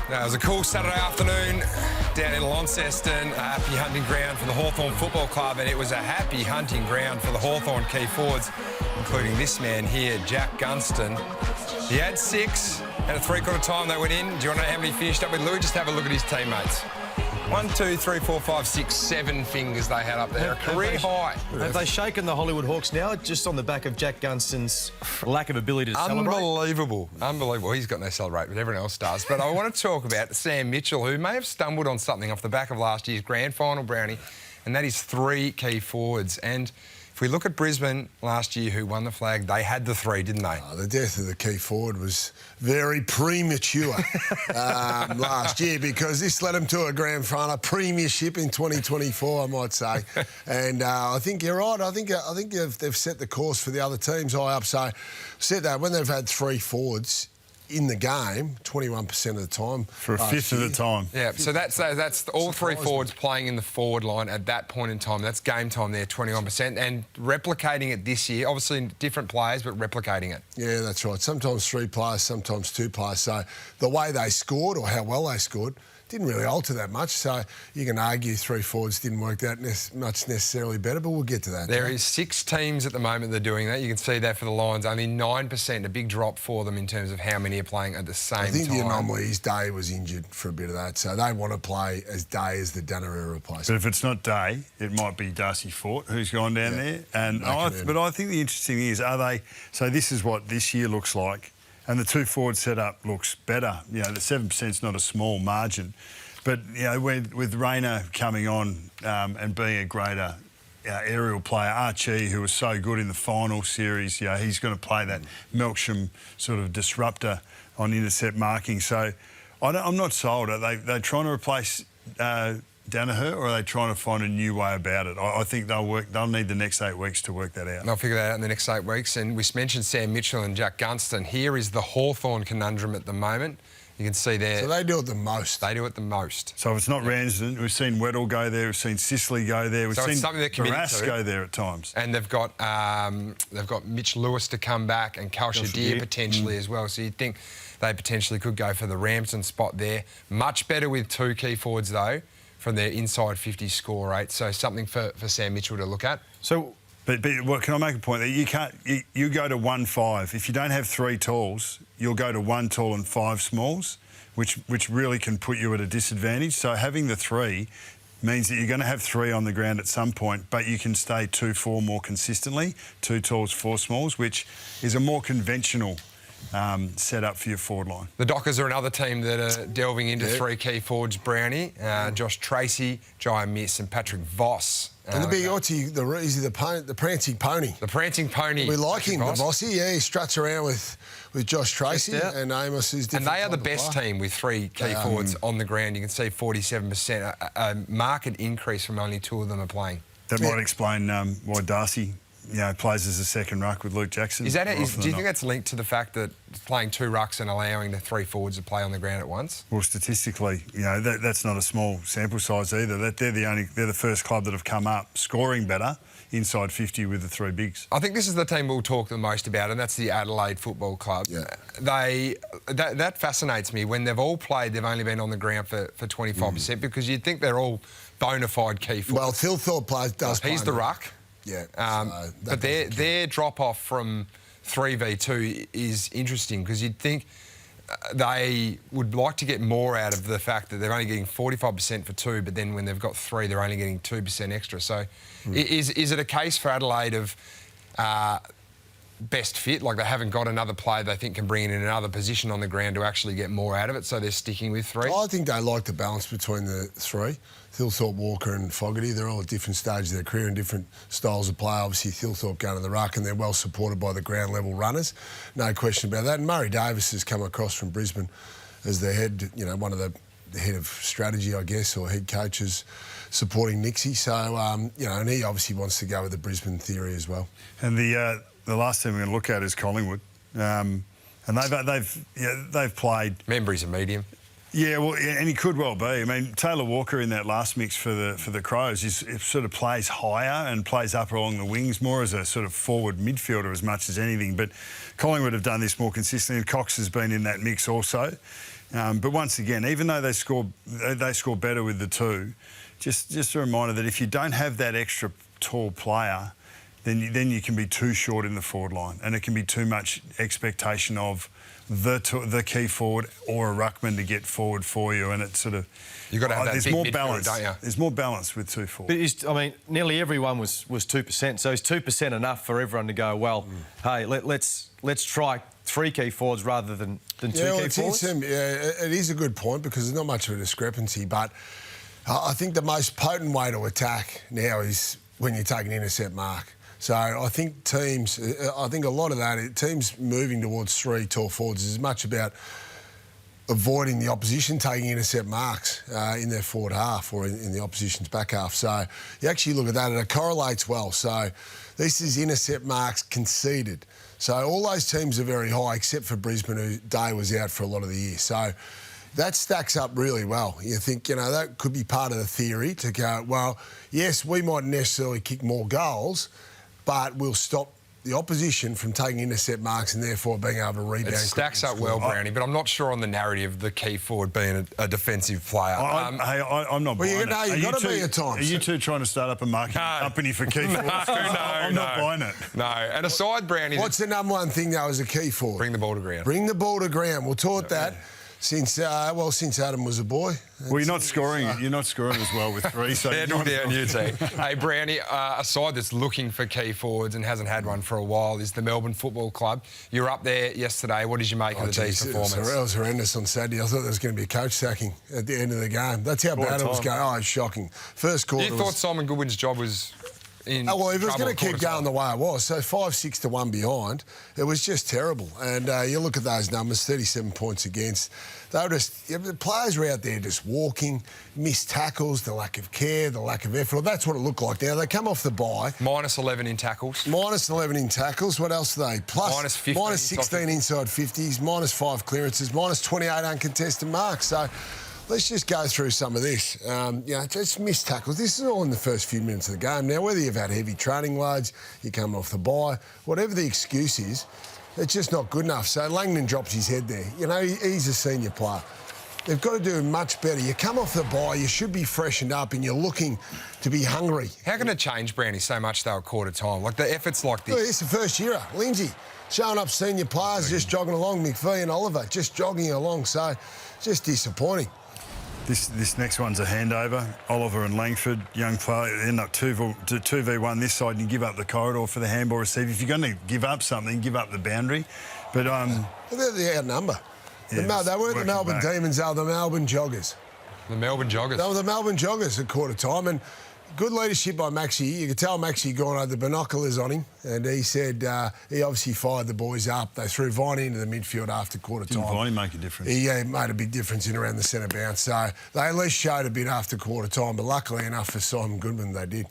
It was a cool Saturday afternoon down in Launceston, a happy hunting ground for the Hawthorn Football Club, and it was a happy hunting ground for the Hawthorn key forwards, including this man here, Jack Gunston. He had 6, and at three-quarter time they went in. Do you want to know how many he finished up with, Louis? Just have a look at his teammates. 1, 2, 3, 4, 5, 6, 7 fingers they had up there. A career high. Have they shaken the Hollywood Hawks now, just on the back of Jack Gunston's lack of ability to celebrate? Unbelievable. Unbelievable. He's got no celebrate, but everyone else does. But I want to talk about Sam Mitchell, who may have stumbled on something off the back of last year's grand final, Brownie, and that is 3 key forwards. And if we look at Brisbane last year, who won the flag, they had the 3, didn't they? The death of the key forward was very premature last year, because this led them to a grand final premiership in 2024, I might say. And I think you're right. I think they've set the course for the other teams high up. So said that when they've had 3 forwards in the game, 21% of the time. For a fifth of the time. Yeah, so that's all 3 forwards playing in the forward line at that point in time. That's game time there, 21%. And replicating it this year, obviously different players, but replicating it. Yeah, that's right. Sometimes 3 players, sometimes 2 players. So the way they scored, or how well they scored, didn't really alter that much. So you can argue 3 forwards didn't work that much necessarily better, but we'll get to that. There is 6 teams at the moment that are doing that. You can see that for the Lions. Only 9%, a big drop for them in terms of how many are playing at the same time. I think the anomaly is Day was injured for a bit of that, so they want to play as Day as the Danarera replacement. But if it's not Day, it might be Darcy Fort who's gone down there. And but I think the interesting thing is, are they... So this is what this year looks like. And the 2 forward setup looks better. You know, the 7% is not a small margin. But, you know, with Rayner coming on and being a greater aerial player, Archie, who was so good in the final series, you know, he's going to play that Melksham sort of disruptor on intercept marking. So I'm not sold. Are they trying to replace Danaher, or are they trying to find a new way about it? I think they'll need the next 8 weeks to work that out. They'll figure that out in the next 8 weeks. And we mentioned Sam Mitchell and Jack Gunston. Here is the Hawthorn conundrum at the moment. You can see there. So they do it the most. They do it the most. So if it's not Ramsden, we've seen Weddle go there, we've seen Sicily go there, we've seen Barras go there at times. And they've got Mitch Lewis to come back, and Kalshadir potentially as well. So you'd think they potentially could go for the Ramsden spot there. Much better with 2 key forwards though, from their inside 50 score rate. So something for Sam Mitchell to look at. So, but what, can I make a point that you can't? You go to 1-5. If you don't have 3 talls, you'll go to 1 tall and 5 smalls, which really can put you at a disadvantage. So having the 3 means that you're going to have 3 on the ground at some point, but you can stay 2-4 more consistently, 2 talls, 4 smalls, which is a more conventional set up for your forward line. The Dockers are another team that are delving into 3 key forwards, Brownie, Josh Tracy, Jai Miss and Patrick Voss. And the big Aussie, is the prancing pony. The prancing pony. We like him, the Vossy. Yeah, he struts around with Josh Tracy and Amos is different. And they are the best team with 3 key forwards on the ground. You can see 47%, a marked increase from only 2 of them are playing. That might explain why Darcy, you know, plays as a second ruck with Luke Jackson. Do you think that's linked to the fact that playing 2 rucks and allowing the 3 forwards to play on the ground at once? Well, statistically, you know, that's not a small sample size either. They're the first club that have come up scoring better inside 50 with the 3 bigs. I think this is the team we'll talk the most about, and that's the Adelaide Football Club. Yeah. That fascinates me. When they've all played, they've only been on the ground for 25%, because you'd think they're all bona fide key forwards. Well, Phil Thorpe does play. He's the ruck. Yeah. But their drop-off from 3v2 is interesting, because you'd think they would like to get more out of the fact that they're only getting 45% for 2, but then when they've got 3, they're only getting 2% extra. So is it a case for Adelaide of best fit, like they haven't got another player they think can bring in another position on the ground to actually get more out of it, so they're sticking with 3? I think they like the balance between the 3. Thilthorpe, Walker and Fogarty, they're all at different stages of their career and different styles of play. Obviously, Thilthorpe going to the ruck, and they're well supported by the ground-level runners. No question about that. And Murray Davis has come across from Brisbane as the head, you know, one of the head of strategy, I guess, or head coaches supporting Nixie. So, you know, and he obviously wants to go with the Brisbane theory as well. And the last team we're going to look at is Collingwood. And they've played... Remember, he's a medium. Yeah, well, and he could well be. I mean, Taylor Walker in that last mix for the Crows it sort of plays higher and plays up along the wings more as a sort of forward midfielder as much as anything. But Collingwood have done this more consistently, and Cox has been in that mix also. But once again, even though they score better with the two, just a reminder that if you don't have that extra tall player, then you can be too short in the forward line, and it can be too much expectation of the key forward or a ruckman to get forward for you, and it's sort of you've got to have that there's big more midfield, balance. don't you? There's more balance with two forwards. But nearly everyone was 2%. So is 2% enough for everyone to go, well, hey, let's try 3 key forwards rather than 2 key forwards? It is a good point because there's not much of a discrepancy, but I think the most potent way to attack now is when you take an intercept mark. So I think a lot of that, teams moving towards 3 tall forwards is as much about avoiding the opposition taking intercept marks in their forward half or in the opposition's back half. So you actually look at that and it correlates well. So this is intercept marks conceded. So all those teams are very high except for Brisbane, who Day was out for a lot of the year. So that stacks up really well. You think, that could be part of the theory to go, well, yes, we might necessarily kick more goals, but we'll stop the opposition from taking intercept marks and therefore being able to rebound. It stacks up well, Brownie, but I'm not sure on the narrative of the key forward being a defensive player. I'm not buying it. No, you've got to be at times. Are you two trying to start up a marketing company for key forwards? I'm not buying it. No, and aside, Brownie... What's the number one thing, though, as a key forward? Bring the ball to ground. Bring the ball to ground. We'll taught that since Adam was a boy. Well, you're not scoring as well with 3. So down you two. Hey, Brownie, a side that's looking for key forwards and hasn't had one for a while is the Melbourne Football Club. You were up there yesterday. What did you make of the D's performance? It was horrendous on Saturday. I thought there was going to be a coach sacking at the end of the game. That's how bad it was going. Oh, it's shocking. First quarter. You thought Simon Goodwin's job was... well, if it was going to keep going the way it was, so 5-6 to 1 behind, it was just terrible. And you look at those numbers, 37 points against. They were the players were out there just walking, missed tackles, the lack of care, the lack of effort. That's what it looked like now. They come off the bye. Minus 11 in tackles. Minus 11 in tackles. What else are they? Plus minus 15 minus 16 inside 50s, minus 5 clearances, minus 28 uncontested marks. So let's just go through some of this. Just missed tackles. This is all in the first few minutes of the game. Now, whether you've had heavy training loads, you come off the bye, whatever the excuse is, it's just not good enough. So Langdon drops his head there. He's a senior player. They've got to do much better. You come off the bye, you should be freshened up and you're looking to be hungry. How can it change, Brownie, so much though at quarter time? Like the efforts like this. Look, it's the first year. Lindsay showing up senior players, just jogging along. McVie and Oliver just jogging along. So just disappointing. This next one's a handover. Oliver and Langford, young player, end up 2v1 this side and you give up the corridor for the handball receiver. If you're going to give up something, give up the boundary. But they're the outnumber. Yeah, they weren't the Melbourne Demons, they were the Melbourne Joggers. The Melbourne Joggers. They were the Melbourne Joggers at quarter time. And good leadership by Maxie. You could tell Maxie gone over the binoculars on him, and he said he obviously fired the boys up. They threw Viney into the midfield after quarter time. Didn't Viney make a difference? He made a big difference in around the centre bounce. So they at least showed a bit after quarter time, but luckily enough for Simon Goodwin, they did.